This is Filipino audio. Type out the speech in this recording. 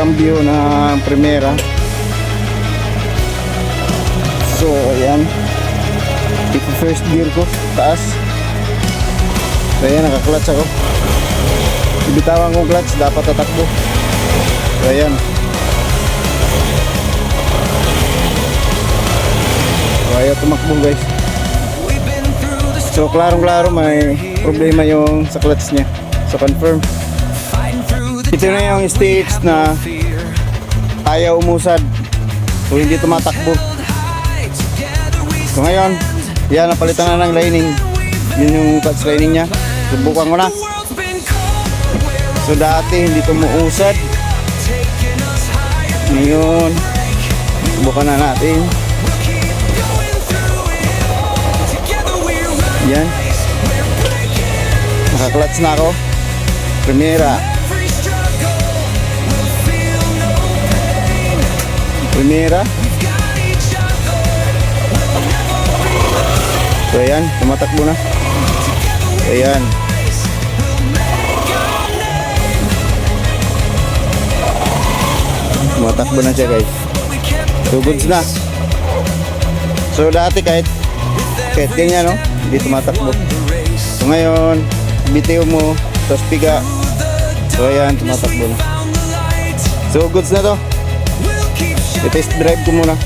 cambio na primera. So ayan, ito first gear ko, taas. So ayan, naka-clutch ako. Ibitawan kong clutch, dapat tatakbo. So ayan. So ayaw tumakbo guys. So klarong-klaro may problema yung sa clutch niya. So confirm. Ito na yung stage na ayaw umusad. So hindi tumatakbo. So ngayon, yan, napalitan na ng lining. Yun yung clutch lining niya. Subukan ko na. So dati hindi tumuusad. Ngayon, subukan na natin. Yan. Naka-clutch na ako. Primera. So ayan, tumatakbo na. So ayan. Tumatakbo na siya guys. So goods na. So dati kahit ganyan no, hindi tumatakbo. So ngayon, bitiw mo, tapos piga. So ayan, tumatakbo na. So goods na to. I-test drive ko muna.